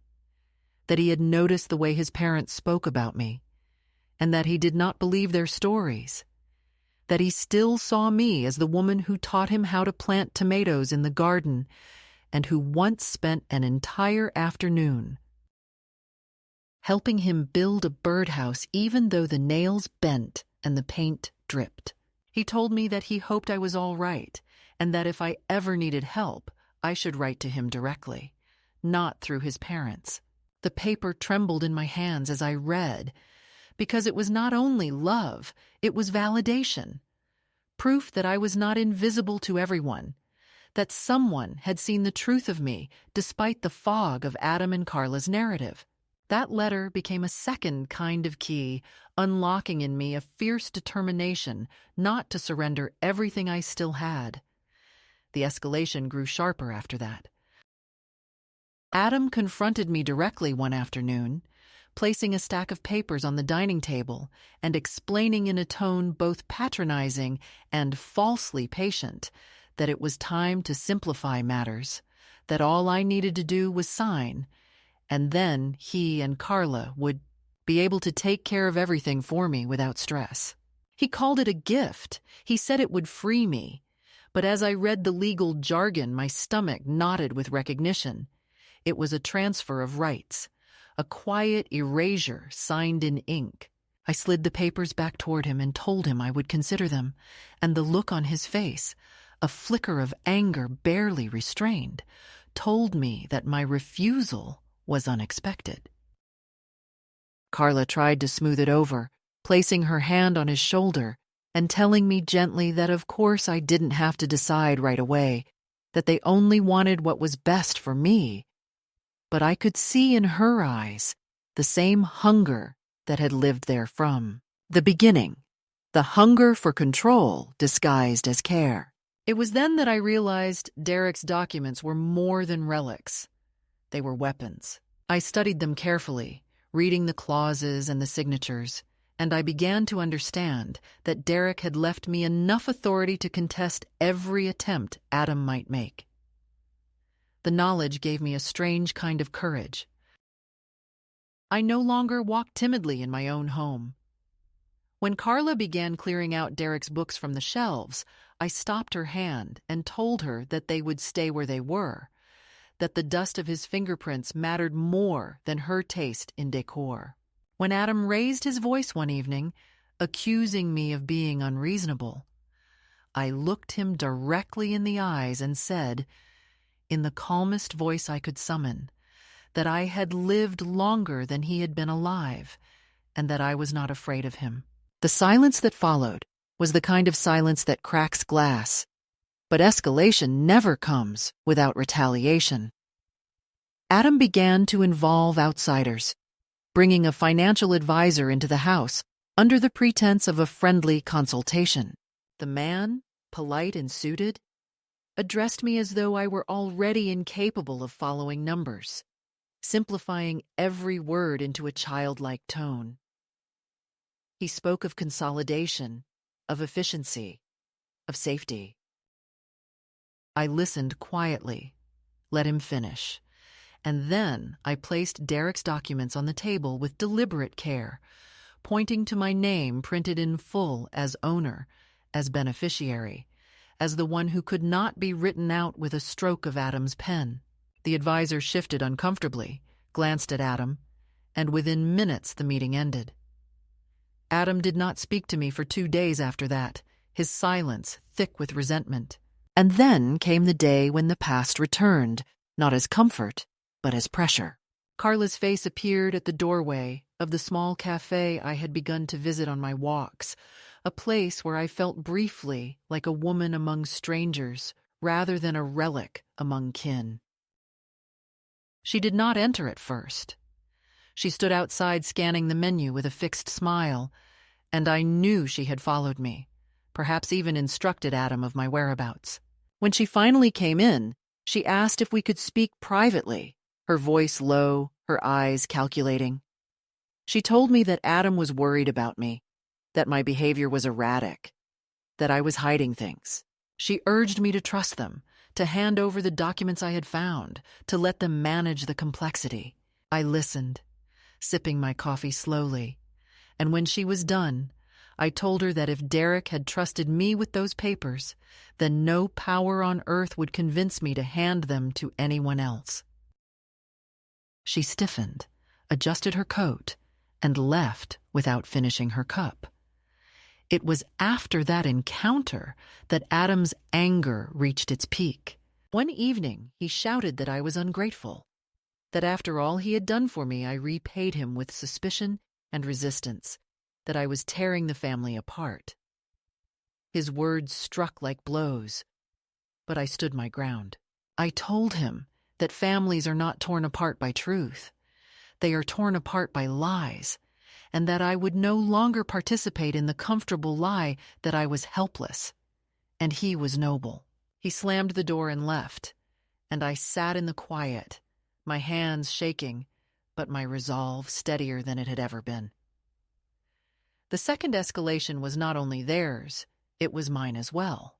A: that he had noticed the way his parents spoke about me, and that he did not believe their stories, that he still saw me as the woman who taught him how to plant tomatoes in the garden and who once spent an entire afternoon helping him build a birdhouse even though the nails bent and the paint dripped. He told me that he hoped I was all right and that if I ever needed help, I should write to him directly, not through his parents. The paper trembled in my hands as I read, because it was not only love, it was validation. Proof that I was not invisible to everyone, that someone had seen the truth of me despite the fog of Adam and Carla's narrative. That letter became a second kind of key, unlocking in me a fierce determination not to surrender everything I still had. The escalation grew sharper after that. Adam confronted me directly one afternoon, placing a stack of papers on the dining table and explaining in a tone both patronizing and falsely patient that it was time to simplify matters, that all I needed to do was sign, and then he and Carla would be able to take care of everything for me without stress. He called it a gift. He said it would free me. But as I read the legal jargon, my stomach knotted with recognition. It was a transfer of rights, a quiet erasure signed in ink. I slid the papers back toward him and told him I would consider them, and the look on his face, a flicker of anger barely restrained, told me that my refusal was unexpected. Carla tried to smooth it over, placing her hand on his shoulder and telling me gently that of course I didn't have to decide right away, that they only wanted what was best for me. But I could see in her eyes the same hunger that had lived there from the beginning, the hunger for control disguised as care. It was then that I realized Derek's documents were more than relics. They were weapons. I studied them carefully, reading the clauses and the signatures, and I began to understand that Derek had left me enough authority to contest every attempt Adam might make. The knowledge gave me a strange kind of courage. I no longer walked timidly in my own home. When Carla began clearing out Derek's books from the shelves, I stopped her hand and told her that they would stay where they were, that the dust of his fingerprints mattered more than her taste in decor. When Adam raised his voice one evening, accusing me of being unreasonable, I looked him directly in the eyes and said, in the calmest voice I could summon, that I had lived longer than he had been alive, and that I was not afraid of him. The silence that followed was the kind of silence that cracks glass, but escalation never comes without retaliation. Adam began to involve outsiders, bringing a financial advisor into the house under the pretense of a friendly consultation. The man, polite and suited, addressed me as though I were already incapable of following numbers, simplifying every word into a childlike tone. He spoke of consolidation, of efficiency, of safety. I listened quietly, let him finish, and then I placed Derek's documents on the table with deliberate care, pointing to my name printed in full as owner, as beneficiary, as the one who could not be written out with a stroke of Adam's pen. The advisor shifted uncomfortably, glanced at Adam, and within minutes the meeting ended. Adam did not speak to me for 2 days after that, his silence thick with resentment. And then came the day when the past returned, not as comfort, but as pressure. Carla's face appeared at the doorway of the small cafe I had begun to visit on my walks, a place where I felt briefly like a woman among strangers rather than a relic among kin. She did not enter at first. She stood outside scanning the menu with a fixed smile, and I knew she had followed me, perhaps even instructed Adam of my whereabouts. When she finally came in, she asked if we could speak privately, her voice low, her eyes calculating. She told me that Adam was worried about me, that my behavior was erratic, that I was hiding things. She urged me to trust them, to hand over the documents I had found, to let them manage the complexity. I listened, sipping my coffee slowly, and when she was done, I told her that if Derek had trusted me with those papers, then no power on earth would convince me to hand them to anyone else. She stiffened, adjusted her coat, and left without finishing her cup. It was after that encounter that Adam's anger reached its peak. One evening, he shouted that I was ungrateful, that after all he had done for me, I repaid him with suspicion and resistance, that I was tearing the family apart. His words struck like blows, but I stood my ground. I told him that families are not torn apart by truth. They are torn apart by lies, and that I would no longer participate in the comfortable lie that I was helpless, and he was noble. He slammed the door and left, and I sat in the quiet, my hands shaking, but my resolve steadier than it had ever been. The second escalation was not only theirs, it was mine as well.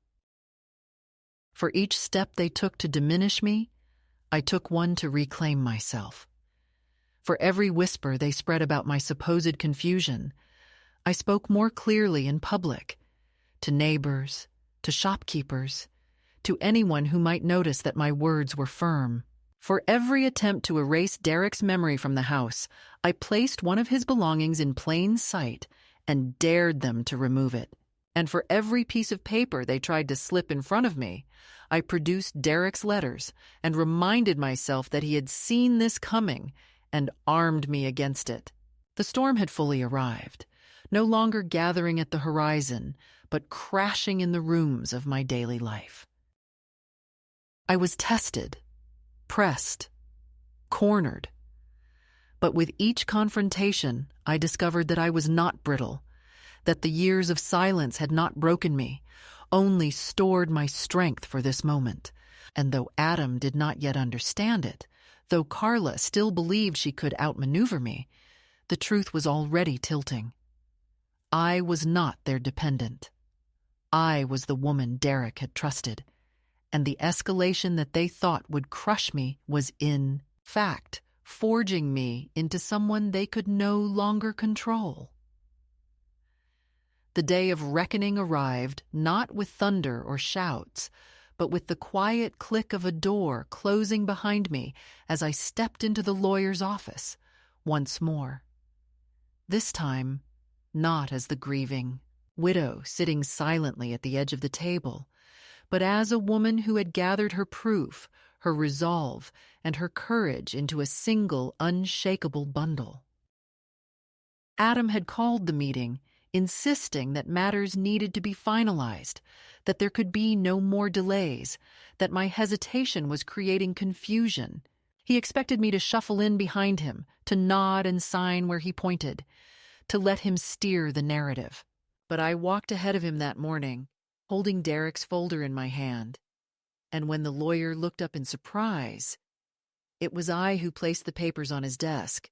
A: For each step they took to diminish me, I took one to reclaim myself. For every whisper they spread about my supposed confusion, I spoke more clearly in public, to neighbors, to shopkeepers, to anyone who might notice that my words were firm. For every attempt to erase Derek's memory from the house, I placed one of his belongings in plain sight and dared them to remove it. And for every piece of paper they tried to slip in front of me, I produced Derek's letters and reminded myself that he had seen this coming and armed me against it. The storm had fully arrived, no longer gathering at the horizon, but crashing in the rooms of my daily life. I was tested, pressed, cornered. But with each confrontation, I discovered that I was not brittle, that the years of silence had not broken me, only stored my strength for this moment. And though Adam did not yet understand it, though Carla still believed she could outmaneuver me, the truth was already tilting. I was not their dependent. I was the woman Derek had trusted, and the escalation that they thought would crush me was in fact forging me into someone they could no longer control. The day of reckoning arrived not with thunder or shouts, but with the quiet click of a door closing behind me as I stepped into the lawyer's office once more. This time, not as the grieving widow sitting silently at the edge of the table, but as a woman who had gathered her proof, her resolve, and her courage into a single, unshakable bundle. Adam had called the meeting, insisting that matters needed to be finalized, that there could be no more delays, that my hesitation was creating confusion. He expected me to shuffle in behind him, to nod and sign where he pointed, to let him steer the narrative. But I walked ahead of him that morning, holding Derek's folder in my hand, and when the lawyer looked up in surprise, it was I who placed the papers on his desk,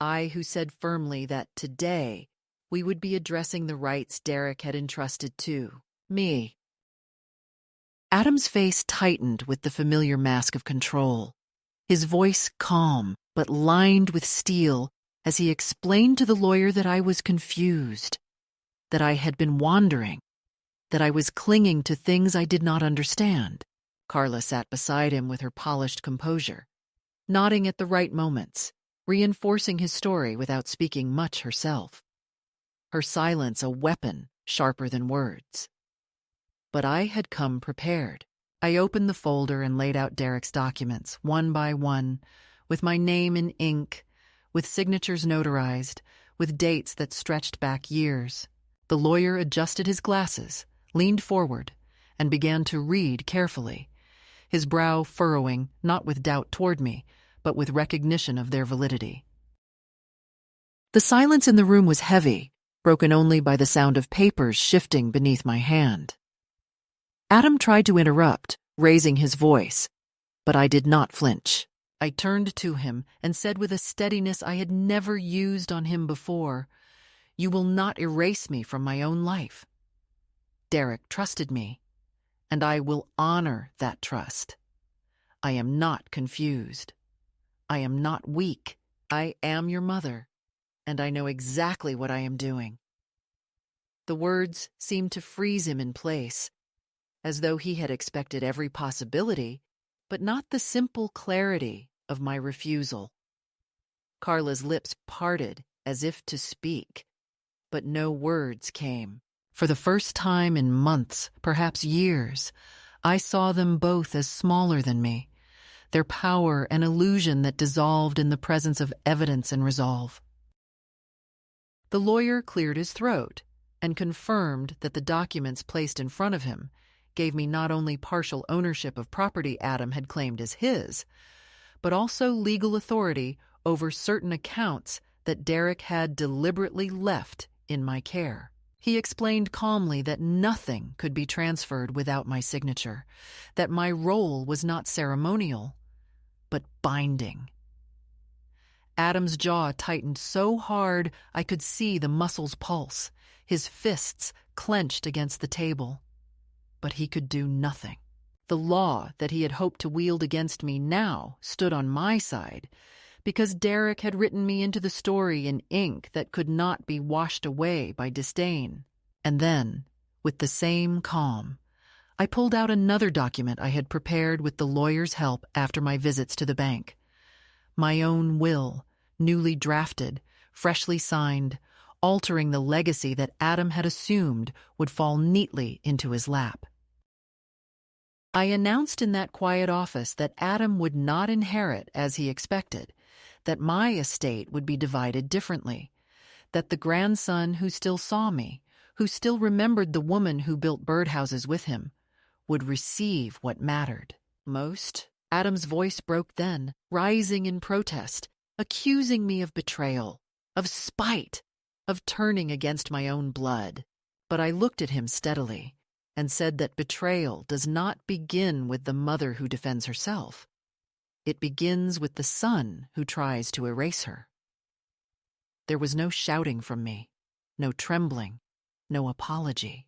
A: I who said firmly that today we would be addressing the rights Derek had entrusted to me. Adam's face tightened with the familiar mask of control, his voice calm but lined with steel as he explained to the lawyer that I was confused, that I had been wandering, that I was clinging to things I did not understand. Carla sat beside him with her polished composure, nodding at the right moments, reinforcing his story without speaking much herself. Her silence a weapon sharper than words. But I had come prepared. I opened the folder and laid out Derek's documents, one by one, with my name in ink, with signatures notarized, with dates that stretched back years. The lawyer adjusted his glasses, leaned forward, and began to read carefully, his brow furrowing not with doubt toward me, but with recognition of their validity. The silence in the room was heavy, broken only by the sound of papers shifting beneath my hand. Adam tried to interrupt, raising his voice, but I did not flinch. I turned to him and said with a steadiness I had never used on him before, "You will not erase me from my own life. Derek trusted me, and I will honor that trust. I am not confused. I am not weak. I am your mother, and I know exactly what I am doing." The words seemed to freeze him in place, as though he had expected every possibility, but not the simple clarity of my refusal. Carla's lips parted as if to speak, but no words came. For the first time in months, perhaps years, I saw them both as smaller than me, their power an illusion that dissolved in the presence of evidence and resolve. The lawyer cleared his throat and confirmed that the documents placed in front of him gave me not only partial ownership of property Adam had claimed as his, but also legal authority over certain accounts that Derek had deliberately left in my care. He explained calmly that nothing could be transferred without my signature, that my role was not ceremonial, but binding. Adam's jaw tightened so hard I could see the muscles pulse, his fists clenched against the table. But he could do nothing. The law that he had hoped to wield against me now stood on my side, because Derek had written me into the story in ink that could not be washed away by disdain. And then, with the same calm, I pulled out another document I had prepared with the lawyer's help after my visits to the bank. My own will, newly drafted, freshly signed, altering the legacy that Adam had assumed would fall neatly into his lap. I announced in that quiet office that Adam would not inherit as he expected, that my estate would be divided differently, that the grandson who still saw me, who still remembered the woman who built birdhouses with him, would receive what mattered most. Adam's voice broke then, rising in protest, accusing me of betrayal, of spite, of turning against my own blood. But I looked at him steadily and said that betrayal does not begin with the mother who defends herself. It begins with the son who tries to erase her. There was no shouting from me, no trembling, no apology.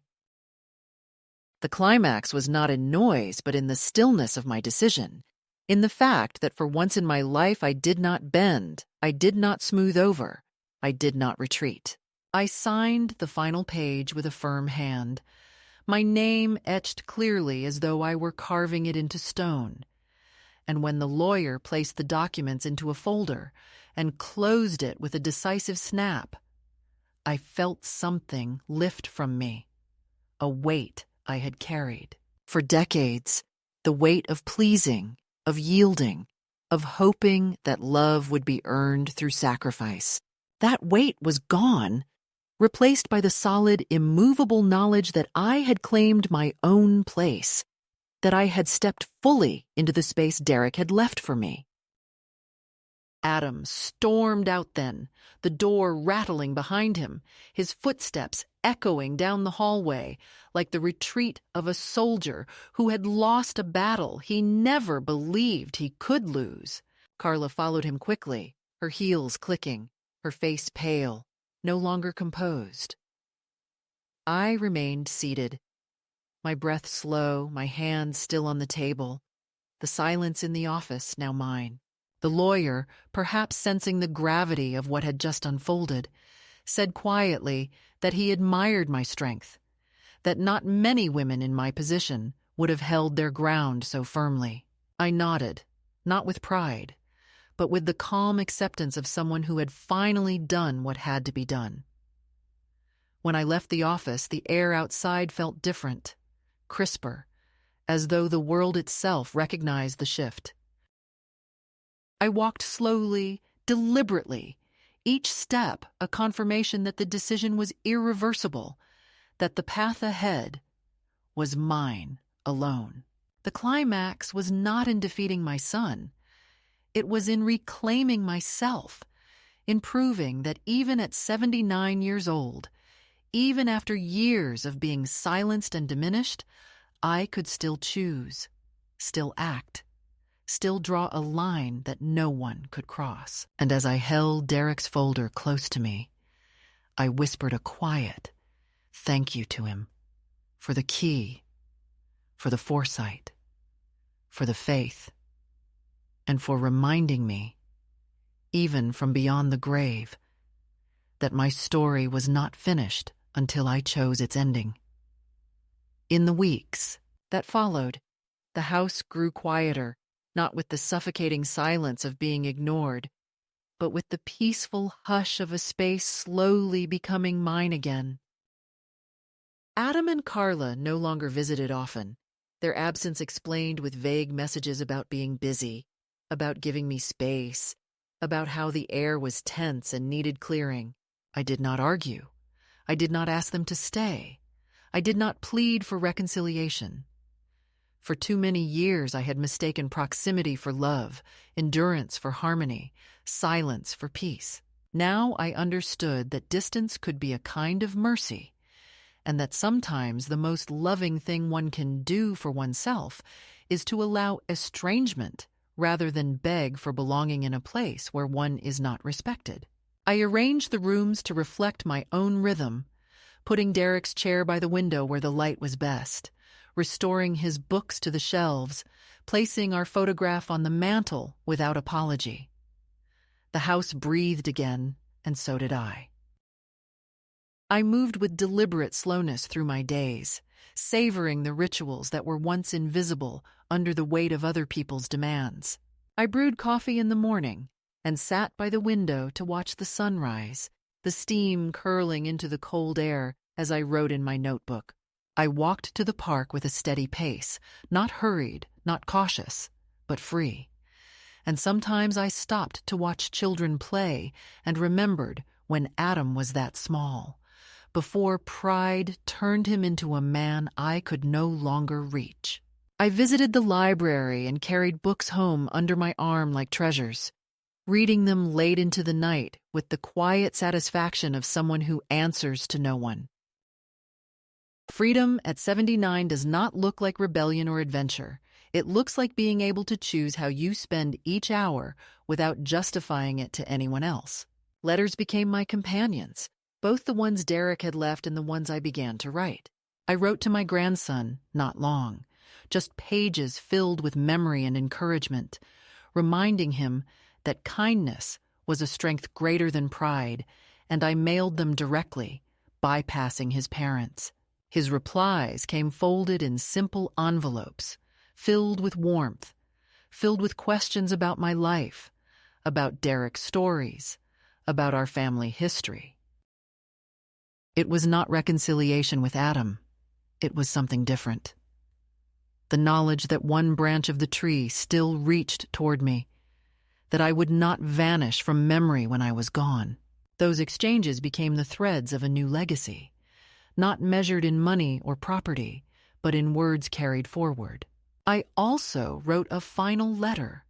A: The climax was not in noise, but in the stillness of my decision, in the fact that for once in my life I did not bend, I did not smooth over, I did not retreat. I signed the final page with a firm hand, my name etched clearly as though I were carving it into stone. And when the lawyer placed the documents into a folder and closed it with a decisive snap, I felt something lift from me, a weight I had carried. For decades, the weight of pleasing, of yielding, of hoping that love would be earned through sacrifice. That weight was gone, replaced by the solid, immovable knowledge that I had claimed my own place, that I had stepped fully into the space Derek had left for me. Adam stormed out then, the door rattling behind him, his footsteps echoing down the hallway like the retreat of a soldier who had lost a battle he never believed he could lose. Carla followed him quickly, her heels clicking, her face pale, no longer composed. I remained seated, my breath slow, my hands still on the table, the silence in the office now mine. The lawyer, perhaps sensing the gravity of what had just unfolded, said quietly that he admired my strength, that not many women in my position would have held their ground so firmly. I nodded, not with pride, but with the calm acceptance of someone who had finally done what had to be done. When I left the office, the air outside felt different, crisper, as though the world itself recognized the shift. I walked slowly, deliberately, each step a confirmation that the decision was irreversible, that the path ahead was mine alone. The climax was not in defeating my son. It was in reclaiming myself, in proving that even at 79 years old, even after years of being silenced and diminished, I could still choose, still act, still draw a line that no one could cross. And as I held Derek's folder close to me, I whispered a quiet thank you to him for the key, for the foresight, for the faith, and for reminding me, even from beyond the grave, that my story was not finished until I chose its ending. In the weeks that followed, the house grew quieter, not with the suffocating silence of being ignored, but with the peaceful hush of a space slowly becoming mine again. Adam and Carla no longer visited often, their absence explained with vague messages about being busy, about giving me space, about how the air was tense and needed clearing. I did not argue. I did not ask them to stay. I did not plead for reconciliation. For too many years I had mistaken proximity for love, endurance for harmony, silence for peace. Now I understood that distance could be a kind of mercy, and that sometimes the most loving thing one can do for oneself is to allow estrangement rather than beg for belonging in a place where one is not respected. I arranged the rooms to reflect my own rhythm, putting Derek's chair by the window where the light was best, restoring his books to the shelves, placing our photograph on the mantel without apology. The house breathed again, and so did I. I moved with deliberate slowness through my days, savoring the rituals that were once invisible under the weight of other people's demands. I brewed coffee in the morning and sat by the window to watch the sunrise, the steam curling into the cold air as I wrote in my notebook. I walked to the park with a steady pace, not hurried, not cautious, but free. And sometimes I stopped to watch children play and remembered when Adam was that small, before pride turned him into a man I could no longer reach. I visited the library and carried books home under my arm like treasures, reading them late into the night with the quiet satisfaction of someone who answers to no one. Freedom at 79 does not look like rebellion or adventure. It looks like being able to choose how you spend each hour without justifying it to anyone else. Letters became my companions, both the ones Derek had left and the ones I began to write. I wrote to my grandson, not long, just pages filled with memory and encouragement, reminding him that kindness was a strength greater than pride, and I mailed them directly, bypassing his parents. His replies came folded in simple envelopes, filled with warmth, filled with questions about my life, about Derek's stories, about our family history. It was not reconciliation with Adam. It was something different. The knowledge that one branch of the tree still reached toward me, that I would not vanish from memory when I was gone. Those exchanges became the threads of a new legacy, not measured in money or property, but in words carried forward. I also wrote a final letter,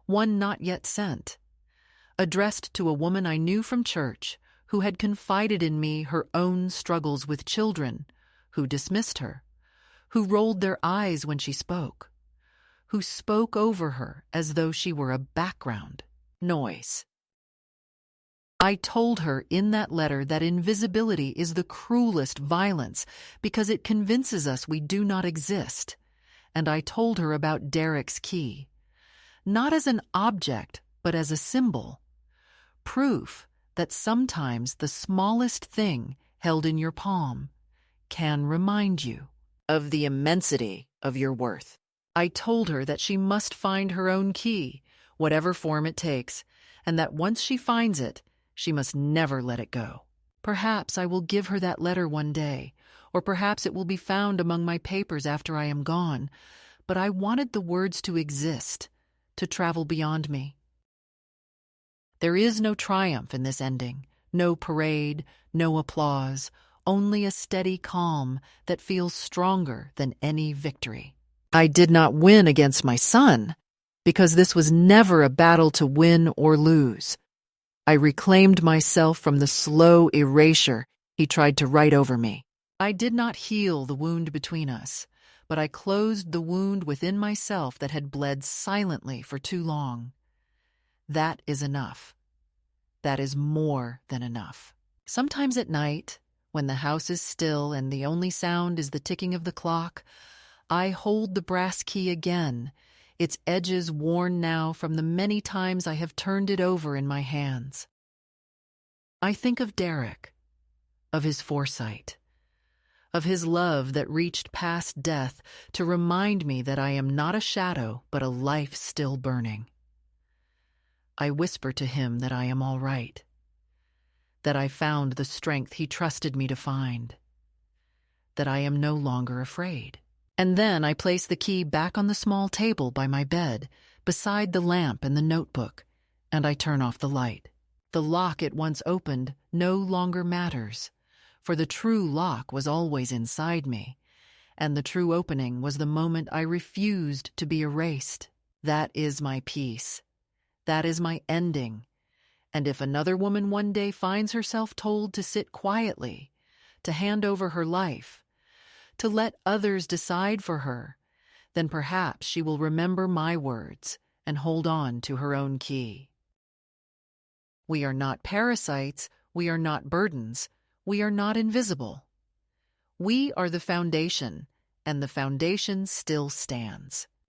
A: one not yet sent, addressed to a woman I knew from church who had confided in me her own struggles with children, who dismissed her, who rolled their eyes when she spoke, who spoke over her as though she were a background noise. I told her in that letter that invisibility is the cruelest violence because it convinces us we do not exist, and I told her about Derek's key, not as an object, but as a symbol, proof that sometimes the smallest thing held in your palm can remind you of the immensity of your worth. I told her that she must find her own key, whatever form it takes, and that once she finds it, she must never let it go. Perhaps I will give her that letter one day, or perhaps it will be found among my papers after I am gone, but I wanted the words to exist, to travel beyond me. There is no triumph in this ending, no parade, no applause, only a steady calm that feels stronger than any victory. I did not win against my son, because this was never a battle to win or lose. I reclaimed myself from the slow erasure he tried to write over me. I did not heal the wound between us, but I closed the wound within myself that had bled silently for too long. That is enough. That is more than enough. Sometimes at night, when the house is still and the only sound is the ticking of the clock, I hold the brass key again, its edges worn now from the many times I have turned it over in my hands. I think of Derek, of his foresight, of his love that reached past death to remind me that I am not a shadow but a life still burning. I whisper to him that I am all right, that I found the strength he trusted me to find, that I am no longer afraid. And then I place the key back on the small table by my bed, beside the lamp and the notebook, and I turn off the light. The lock it once opened no longer matters, for the true lock was always inside me, and the true opening was the moment I refused to be erased. That is my peace. That is my ending. And if another woman one day finds herself told to sit quietly, to hand over her life, to let others decide for her, then perhaps she will remember my words and hold on to her own key. We are not parasites, we are not burdens, we are not invisible. We are the foundation, and the foundation still stands.